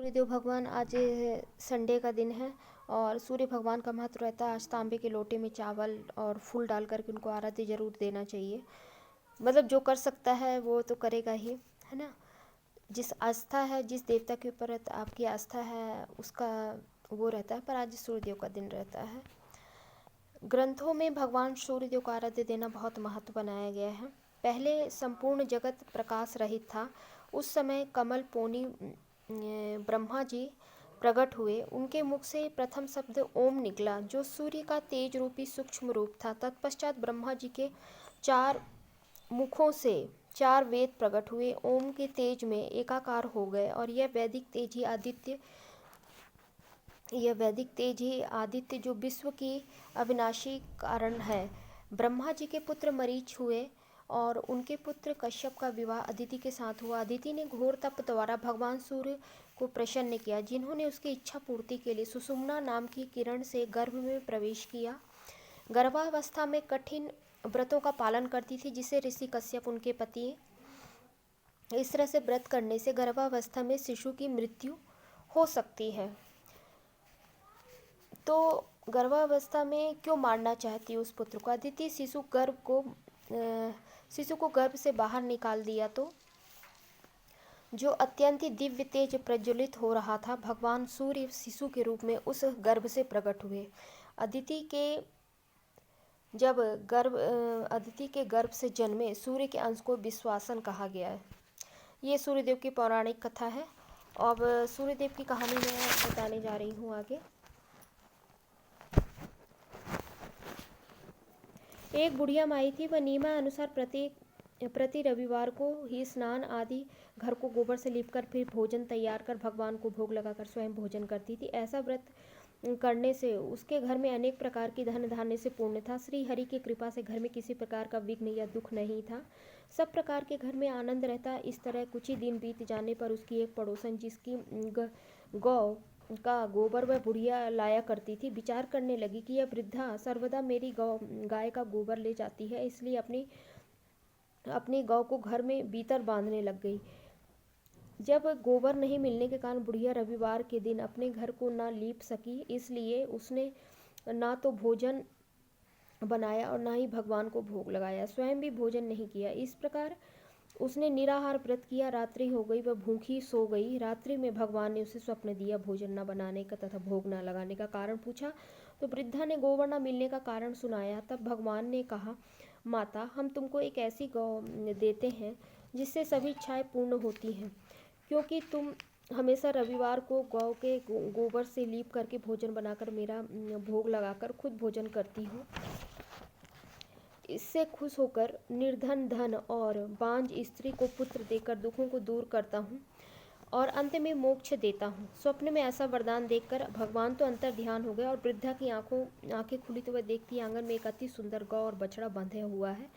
सूर्यदेव भगवान आज संडे का दिन है और सूर्य भगवान का महत्व रहता है। आज तांबे के लोटे में चावल और फूल डाल करके उनको आरती जरूर देना चाहिए। मतलब जो कर सकता है वो तो करेगा ही, है ना। जिस आस्था है, जिस देवता के ऊपर आपकी आस्था है उसका वो रहता है। पर आज सूर्यदेव का दिन रहता है। ग्रंथों में भगवान सूर्यदेव को आराध्य देना बहुत महत्व बनाया गया है। पहले संपूर्ण जगत प्रकाश रहित था। उस समय कमल पोनी ब्रह्मा जी प्रकट हुए। उनके मुख से प्रथम शब्द ओम निकला, जो सूर्य का तेज रूपी सूक्ष्म रूप था। तत्पश्चात ब्रह्मा जी के 4 मुखों से 4 वेद प्रकट हुए। ओम के तेज में एकाकार हो गए और यह वैदिक तेज ही आदित्य जो विश्व की अविनाशी कारण है। ब्रह्मा जी के पुत्र मरीच हुए और उनके पुत्र कश्यप का विवाह अदिति के साथ हुआ। अदिति ने घोर तप द्वारा भगवान सूर्य को प्रसन्न किया, जिन्होंने उसकी इच्छा पूर्ति के लिए सुषुम्ना नाम की किरण से गर्भ में प्रवेश किया। गर्भावस्था में कठिन व्रतों का पालन करती थी, जिसे ऋषि कश्यप उनके पति। इस तरह से व्रत करने से गर्भावस्था में शिशु की मृत्यु हो सकती है। तो गर्भावस्था में क्यों मारना चाहती है उस पुत्र को? अदिति शिशु को गर्भ से बाहर निकाल दिया, तो जो अत्यंत दिव्य तेज प्रज्वलित हो रहा था, भगवान सूर्य शिशु के रूप में उस गर्भ से प्रकट हुए। अदिति के गर्भ से जन्मे सूर्य के अंश को विश्वासन कहा गया है। ये सूर्यदेव की पौराणिक कथा है। अब सूर्यदेव की कहानी मैं बताने जा रही हूँ आगे। एक बुढ़िया माई थी। वह नियमानुसार प्रति रविवार को ही स्नान आदि, घर को गोबर से लीपकर फिर भोजन तैयार कर भगवान को भोग लगाकर स्वयं भोजन करती थी। ऐसा व्रत करने से उसके घर में अनेक प्रकार की धन धान्य से पूर्ण था। श्री हरि की कृपा से घर में किसी प्रकार का विघ्न या दुख नहीं था। सब प्रकार के घर में आनंद रहता। इस तरह कुछ ही दिन बीत जाने पर उसकी एक पड़ोसन, जिसकी गौ का गोबर वह बुढ़िया लाया करती थी, विचार करने लगी कि यह वृद्धा सर्वदा मेरी गाय का गोबर ले जाती है, इसलिए अपनी गौ को घर में भीतर बांधने लग गई। जब गोबर नहीं मिलने के कारण बुढ़िया रविवार के दिन अपने घर को ना लीप सकी, इसलिए उसने ना तो भोजन बनाया और ना ही भगवान को भोग लगाया, स्वयं भी भोजन नहीं किया। इस प्रकार उसने निराहार व्रत किया। रात्रि हो गई, वह भूखी सो गई। रात्रि में भगवान ने उसे स्वप्न दिया। भोजन न बनाने का तथा भोग न लगाने का कारण पूछा तो वृद्धा ने गोबर न मिलने का कारण सुनाया। तब भगवान ने कहा, माता, हम तुमको एक ऐसी गौ देते हैं जिससे सभी इच्छाएं पूर्ण होती हैं, क्योंकि तुम हमेशा रविवार को गौ के गोबर से लीप करके भोजन बनाकर मेरा भोग लगाकर खुद भोजन करती हो। इससे खुश होकर निर्धन धन और बांझ स्त्री को पुत्र देकर दुखों को दूर करता हूँ और अंत में मोक्ष देता हूँ। स्वप्न में ऐसा वरदान देखकर भगवान तो अंतर ध्यान हो गए और वृद्धा की आंखें खुली तो वह देखती आंगन में एक अति सुंदर गौ और बछड़ा बंधे हुआ है।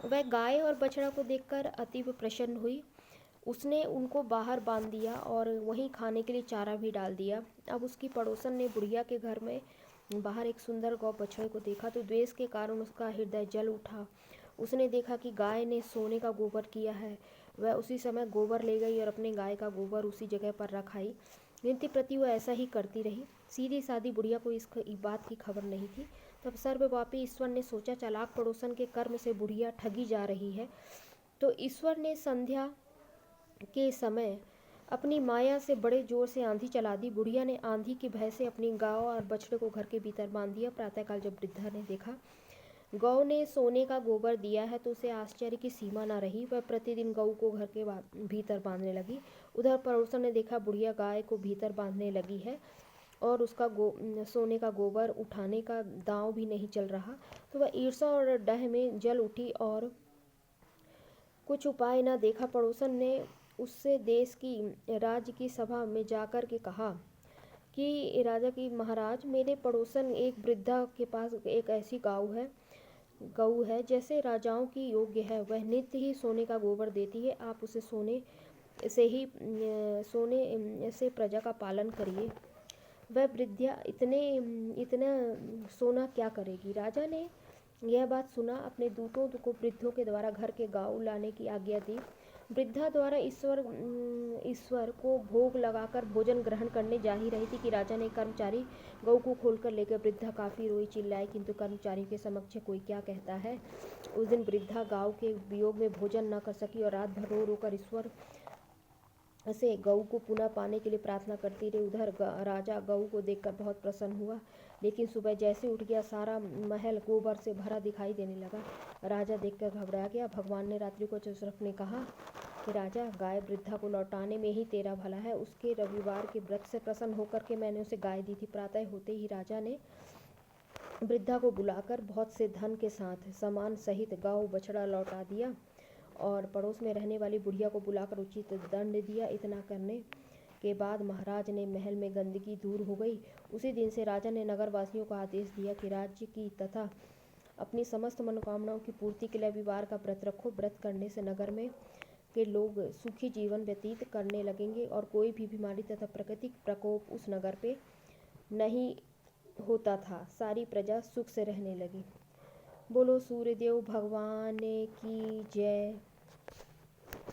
वह गाय और बछड़ा को देखकर अतीव प्रसन्न हुई। उसने उनको बाहर बांध दिया और वहीं खाने के लिए चारा भी डाल दिया। अब उसकी पड़ोसन ने बुढ़िया के घर में बाहर एक सुंदर गौ बछड़े को देखा तो द्वेष के कारण उसका हृदय जल उठा। उसने देखा कि गाय ने सोने का गोबर किया है। वह उसी समय गोबर ले गई और अपने गाय का गोबर उसी जगह पर रख आई। नित्य प्रति वह ऐसा ही करती रही। सीधी सादी बुढ़िया को इस बात की खबर नहीं थी। तब सर्वव्यापी ईश्वर ने सोचा, चालाक पड़ोसन के कर्म से बुढ़िया ठगी जा रही है। तो ईश्वर ने संध्या के समय अपनी माया से बड़े जोर से आंधी चला दी। बुढ़िया ने आंधी के भय से अपनी गाय और बछड़े को घर के भीतर बांध दिया। प्रातःकाल जब वृद्धा ने देखा गौ ने सोने का गोबर दिया है तो उसे आश्चर्य की सीमा न रही। वह प्रतिदिन गऊ को घर के भीतर बांधने लगी। उधर पड़ोसन ने देखा बुढ़िया गाय को भीतर बांधने लगी है और उसका सोने का गोबर उठाने का दांव भी नहीं चल रहा, तो वह ईर्ष्या और डह में जल उठी और कुछ उपाय न देखा। पड़ोसन ने उससे देश की राज्य की सभा में जाकर के कहा कि राजा की महाराज, मेरे पड़ोसन एक वृद्धा के पास एक ऐसी गऊ है जैसे राजाओं की योग्य है। वह नित्य ही सोने का गोबर देती है। आप उसे सोने से प्रजा का पालन करिए। वह वृद्धा इतना सोना क्या करेगी? राजा ने यह बात सुना, अपने दूतों को वृद्धों के द्वारा घर के गऊ लाने की आज्ञा दी। वृद्धा द्वारा ईश्वर को भोग लगाकर भोजन ग्रहण करने जा ही रही थी कि राजा ने कर्मचारी गऊ को खोलकर ले गए। वृद्धा काफी रोई चिल्लाई, किंतु कर्मचारी के समक्ष कोई क्या कहता है। उस दिन वृद्धा गांव के वियोग में भोजन न कर सकी और रात भर रो रो कर ईश्वर से गऊ को पुनः पाने के लिए प्रार्थना करती रही। उधर राजा गऊ को देखकर बहुत प्रसन्न हुआ, लेकिन सुबह जैसे उठ गया सारा महल गोबर से भरा दिखाई देने लगा। राजा देखकर घबरा गया। भगवान ने रात्रि को चतुष्क ने कहा कि राजा, गाय वृद्धा को लौटाने में ही तेरा भला है। उसके रविवार के व्रत से प्रसन्न होकर के मैंने उसे गाय दी थी। प्रातः होते ही राजा ने वृद्धा को बुलाकर बहुत से धन के साथ सामान सहित गौ बछड़ा लौटा दिया और पड़ोस में रहने वाली बुढ़िया को बुलाकर उचित दंड दिया। इतना करने के बाद महाराज ने महल में गंदगी दूर हो गई। उसी दिन से राजा ने नगर वासियों को आदेश दिया कि राज्य की तथा अपनी समस्त मनोकामनाओं की पूर्ति के लिए रविवार का व्रत रखो। व्रत करने से नगर में के लोग सुखी जीवन व्यतीत करने लगेंगे और कोई भी बीमारी तथा प्राकृतिक प्रकोप उस नगर पे नहीं होता था। सारी प्रजा सुख से रहने लगी। बोलो सूर्यदेव भगवान की जय।